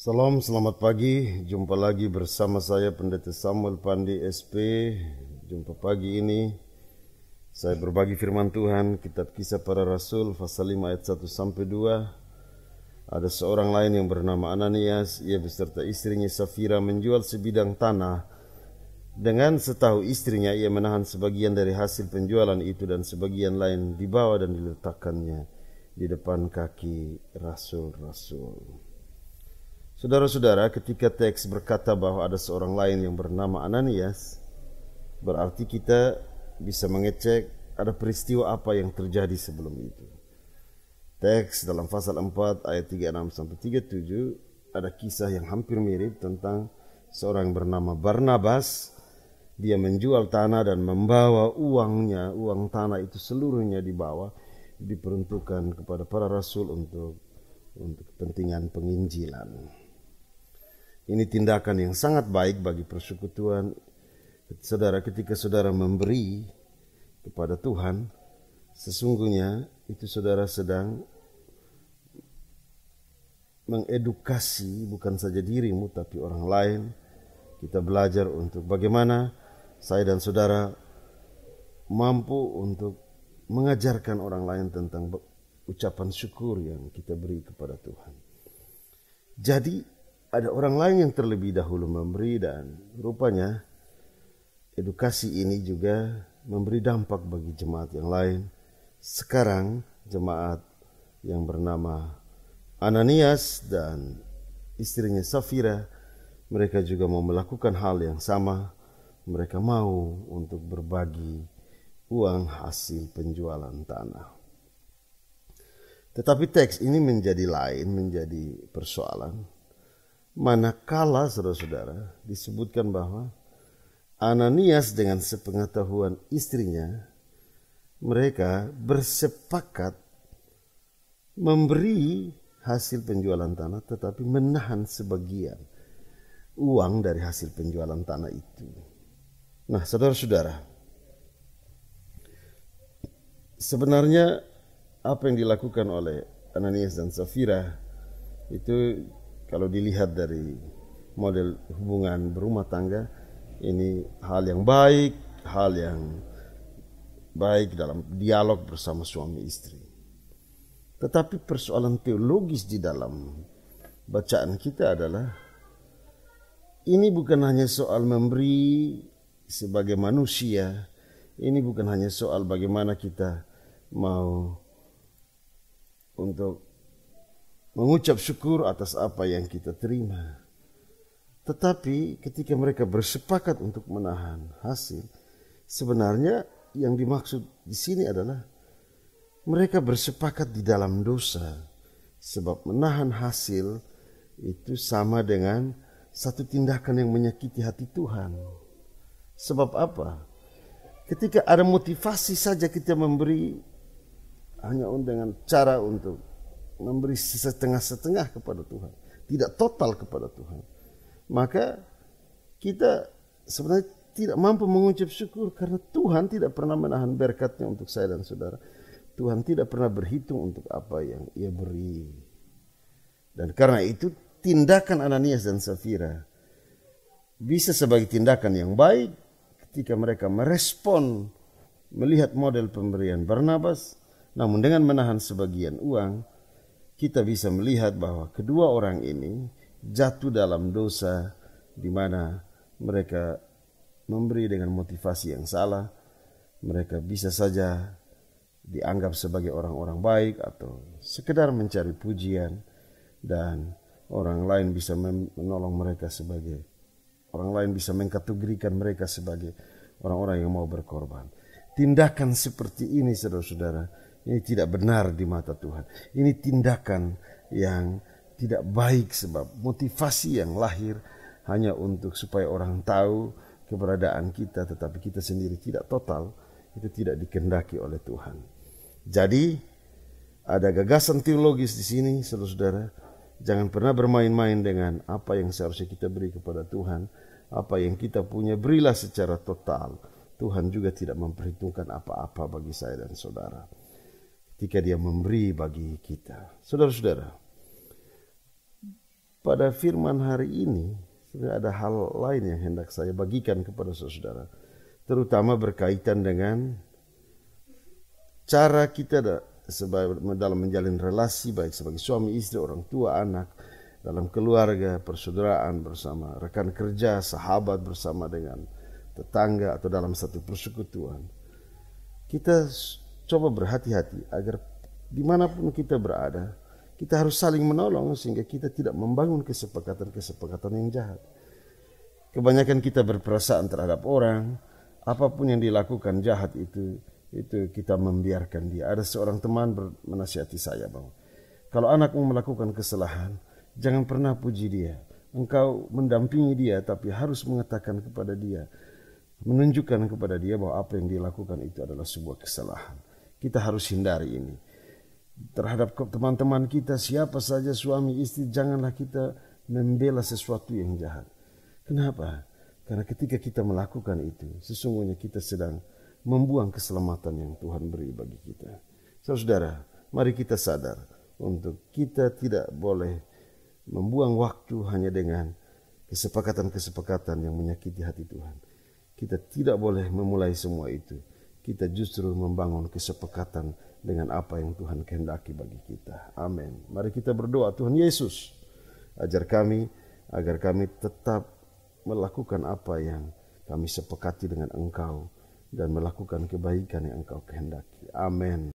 Salam, selamat pagi. Jumpa lagi bersama saya Pendeta Samuel Pandi SP. Jumpa pagi ini saya berbagi firman Tuhan, Kitab Kisah Para Rasul pasal 5 ayat 1 sampai 2. Ada seorang lain yang bernama Ananias, ia beserta istrinya Safira menjual sebidang tanah. Dengan setahu istrinya, ia menahan sebagian dari hasil penjualan itu dan sebagian lain dibawa dan diletakkannya di depan kaki rasul-rasul. Saudara-saudara, ketika teks berkata bahwa ada seorang lain yang bernama Ananias, berarti kita bisa mengecek ada peristiwa apa yang terjadi sebelum itu. Teks dalam pasal 4 ayat 36 sampai 37 ada kisah yang hampir mirip tentang seorang yang bernama Barnabas. Dia menjual tanah dan membawa uangnya, uang tanah itu seluruhnya dibawa, diperuntukkan kepada para rasul untuk kepentingan penginjilan. Ini tindakan yang sangat baik bagi persekutuan. Saudara, ketika saudara memberi kepada Tuhan, sesungguhnya itu saudara sedang mengedukasi bukan saja dirimu tapi orang lain. Kita belajar untuk bagaimana saya dan saudara mampu untuk mengajarkan orang lain tentang ucapan syukur yang kita beri kepada Tuhan. Jadi ada orang lain yang terlebih dahulu memberi, dan rupanya edukasi ini juga memberi dampak bagi jemaat yang lain. Sekarang jemaat yang bernama Ananias dan istrinya Safira, mereka juga mau melakukan hal yang sama. Mereka mau untuk berbagi uang hasil penjualan tanah. Tetapi teks ini menjadi lain, menjadi persoalan. Manakala saudara-saudara disebutkan bahwa Ananias dengan sepengetahuan istrinya, mereka bersepakat memberi hasil penjualan tanah tetapi menahan sebagian uang dari hasil penjualan tanah itu. Nah, saudara-saudara, sebenarnya apa yang dilakukan oleh Ananias dan Safira itu, kalau dilihat dari model hubungan berumah tangga, ini hal yang baik dalam dialog bersama suami istri. Tetapi persoalan teologis di dalam bacaan kita adalah, ini bukan hanya soal memberi sebagai manusia, ini bukan hanya soal bagaimana kita mau untuk mengucap syukur atas apa yang kita terima. Tetapi ketika mereka bersepakat untuk menahan hasil, sebenarnya yang dimaksud di sini adalah mereka bersepakat di dalam dosa. Sebab menahan hasil itu sama dengan satu tindakan yang menyakiti hati Tuhan. Sebab apa? Ketika ada motivasi saja kita memberi hanya dengan cara untuk memberi setengah-setengah kepada Tuhan, tidak total kepada Tuhan, maka kita sebenarnya tidak mampu mengucap syukur karena Tuhan tidak pernah menahan berkatnya untuk saya dan saudara. Tuhan tidak pernah berhitung untuk apa yang Ia beri. Dan karena itu tindakan Ananias dan Safira bisa sebagai tindakan yang baik ketika mereka merespon melihat model pemberian Barnabas, namun dengan menahan sebagian uang, kita bisa melihat bahwa kedua orang ini jatuh dalam dosa di mana mereka memberi dengan motivasi yang salah. Mereka bisa saja dianggap sebagai orang-orang baik atau sekedar mencari pujian, dan orang lain bisa menolong mereka sebagai, orang lain bisa mengkategorikan mereka sebagai orang-orang yang mau berkorban. Tindakan seperti ini, saudara-saudara, ini tidak benar di mata Tuhan. Ini tindakan yang tidak baik, sebab motivasi yang lahir hanya untuk supaya orang tahu keberadaan kita, tetapi kita sendiri tidak total, itu tidak dikehendaki oleh Tuhan. Jadi ada gagasan teologis di sini, saudara-saudara. Jangan pernah bermain-main dengan apa yang seharusnya kita beri kepada Tuhan. Apa yang kita punya, berilah secara total. Tuhan juga tidak memperhitungkan apa-apa bagi saya dan saudara ketika Dia memberi bagi kita. Saudara-saudara, pada firman hari ini sebenarnya ada hal lain yang hendak saya bagikan kepada saudara, terutama berkaitan dengan cara kita dalam menjalin relasi, baik sebagai suami, istri, orang tua, anak, dalam keluarga, persaudaraan, bersama rekan kerja, sahabat, bersama dengan tetangga, atau dalam satu persekutuan. Kita coba berhati-hati agar dimanapun kita berada, kita harus saling menolong sehingga kita tidak membangun kesepakatan-kesepakatan yang jahat. Kebanyakan kita berperasaan terhadap orang, apapun yang dilakukan jahat itu kita membiarkan dia. Ada seorang teman menasihati saya bahwa kalau anakmu melakukan kesalahan, jangan pernah puji dia. Engkau mendampingi dia, tapi harus mengatakan kepada dia, menunjukkan kepada dia bahwa apa yang dia lakukan itu adalah sebuah kesalahan. Kita harus hindari ini. Terhadap teman-teman kita, siapa saja, suami, istri, janganlah kita membela sesuatu yang jahat. Kenapa? Karena ketika kita melakukan itu, sesungguhnya kita sedang membuang keselamatan yang Tuhan beri bagi kita. Saudara, mari kita sadar untuk kita tidak boleh membuang waktu hanya dengan kesepakatan-kesepakatan yang menyakiti hati Tuhan. Kita tidak boleh memulai semua itu. Kita justru membangun kesepakatan dengan apa yang Tuhan kehendaki bagi kita. Amin. Mari kita berdoa. Tuhan Yesus, ajar kami agar kami tetap melakukan apa yang kami sepakati dengan Engkau dan melakukan kebaikan yang Engkau kehendaki. Amin.